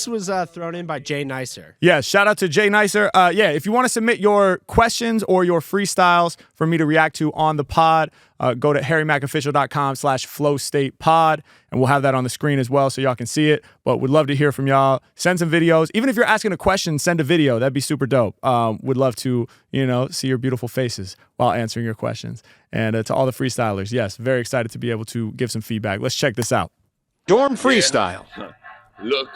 This was thrown in by JNicer. Yeah, shout out to JNicer. Yeah, if you want to submit your questions or your freestyles for me to react to on the pod, go to harrymackofficial.com/flowstatepod, and we'll have that on the screen as well so y'all can see it. But we'd love to hear from y'all. Send some videos. Even if you're asking a question, send a video. That'd be super dope. Would love to, see your beautiful faces while answering your questions. And to all the freestylers, yes, very excited to be able to give some feedback. Let's check this out. Dorm Freestyle. Yeah. Look,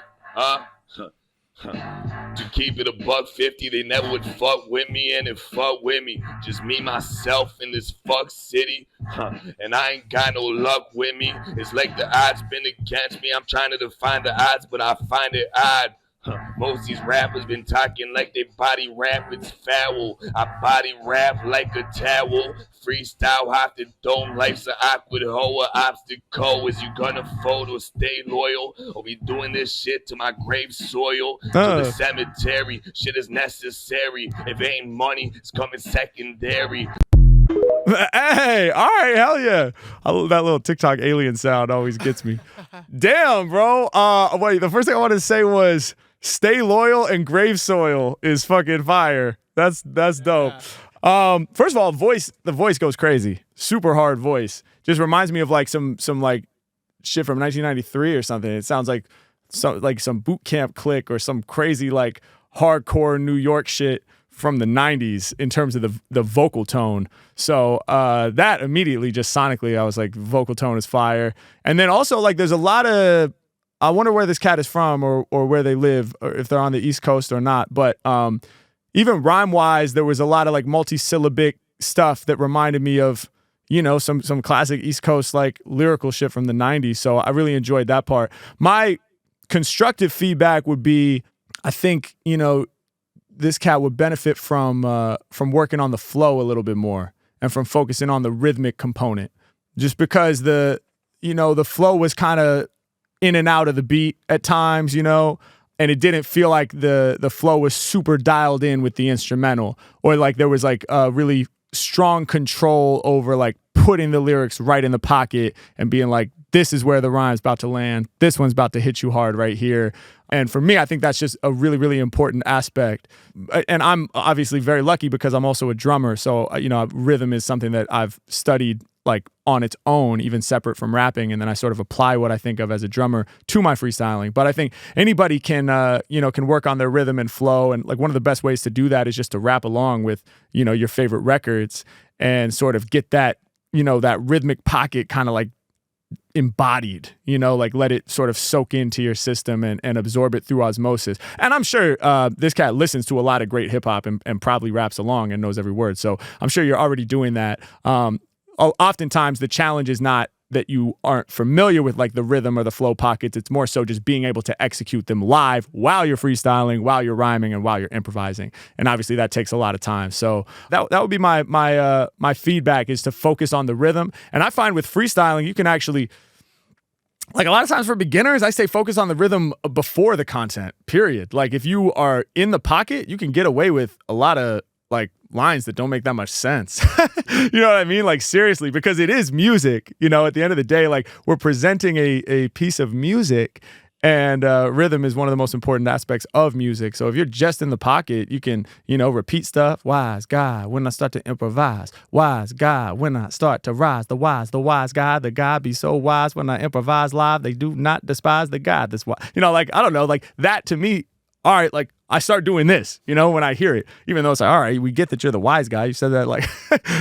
to keep it $150, they never would fuck with me, and it fuck with me. Just me, myself, in this fuck city, and I ain't got no luck with me. It's like the odds been against me. I'm trying to define the odds, but I find it odd. Most of these rappers been talking like they body rap, it's foul. I body rap like a towel. Freestyle hot the dome, life's an awkward hoe. An obstacle, is you gonna fold or stay loyal? Or be doing this shit to my grave soil? To the cemetery, shit is necessary. If it ain't money, it's coming secondary. Hey, all right, hell yeah. I love that little TikTok alien sound, always gets me. Damn, bro. Wait, the first thing I wanted to say was stay loyal and grave soil is fucking fire. That's dope. First of all, the voice goes crazy. Super hard voice. Just reminds me of like some like shit from 1993 or something. It sounds like some boot camp clique or some crazy like hardcore New York shit from the 90s in terms of the vocal tone. So that immediately just sonically I was like, vocal tone is fire. And then also like there's a lot of, I wonder where this cat is from or where they live or if they're on the East Coast or not. But even rhyme-wise, there was a lot of like multi-syllabic stuff that reminded me of, some classic East Coast like lyrical shit from the 90s. So I really enjoyed that part. My constructive feedback would be, I think, this cat would benefit from working on the flow a little bit more and from focusing on the rhythmic component. Just because the flow was kind of in and out of the beat at times, and it didn't feel like the flow was super dialed in with the instrumental, or like there was like a really strong control over like putting the lyrics right in the pocket and being like, this is where the rhyme's about to land. This one's about to hit you hard right here. And for me, I think that's just a really, really important aspect. And I'm obviously very lucky because I'm also a drummer. So, rhythm is something that I've studied like on its own, even separate from rapping. And then I sort of apply what I think of as a drummer to my freestyling. But I think anybody can work on their rhythm and flow. And like one of the best ways to do that is just to rap along with, your favorite records and sort of get that, that rhythmic pocket kind of like embodied, like let it sort of soak into your system and absorb it through osmosis. And I'm sure this cat listens to a lot of great hip hop and probably raps along and knows every word. So I'm sure you're already doing that. Oftentimes the challenge is not that you aren't familiar with like the rhythm or the flow pockets. It's more so just being able to execute them live while you're freestyling, while you're rhyming, and while you're improvising. And obviously that takes a lot of time. So that would be my feedback, is to focus on the rhythm. And I find with freestyling, you can actually, like a lot of times for beginners, I say focus on the rhythm before the content, period. Like if you are in the pocket, you can get away with a lot of like lines that don't make that much sense. You know what I mean? Like seriously, because it is music, at the end of the day, like we're presenting a piece of music, and rhythm is one of the most important aspects of music. So if you're just in the pocket, you can, repeat stuff. Wise guy, when I start to improvise. Wise guy, when I start to rise. The wise guy, the guy be so wise when I improvise live. They do not despise the God. That's why, like, I don't know, like that to me, all right, like I start doing this, when I hear it, even though it's like, all right, we get that you're the wise guy. You said that like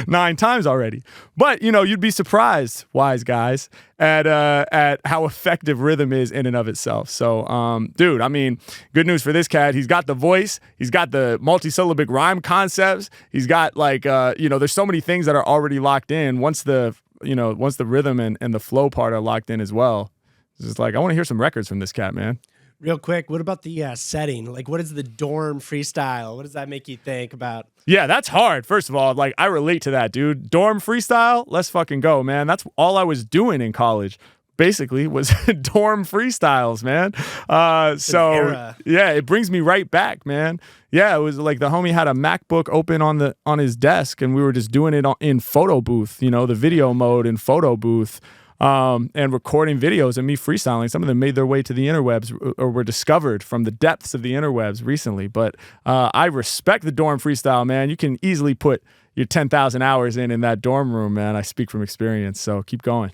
9 times already. But, you'd be surprised, wise guys, at how effective rhythm is in and of itself. So, dude, I mean, good news for this cat. He's got the voice. He's got the multisyllabic rhyme concepts. He's got like, there's so many things that are already locked in once the rhythm and the flow part are locked in as well. It's just like, I want to hear some records from this cat, man. Real quick, what about the setting? Like, what is the dorm freestyle? What does that make you think about? Yeah, that's hard. First of all, like, I relate to that, dude. Dorm freestyle, let's fucking go, man. That's all I was doing in college, basically, was dorm freestyles, man. So, yeah, it brings me right back, man. Yeah, it was like the homie had a MacBook open on his desk, and we were just doing it in photo booth, the video mode in photo booth. and recording videos of me freestyling. Some of them made their way to the interwebs or were discovered from the depths of the interwebs recently. But I respect the dorm freestyle, man. You can easily put your 10,000 hours in that dorm room, man. I speak from experience, so keep going.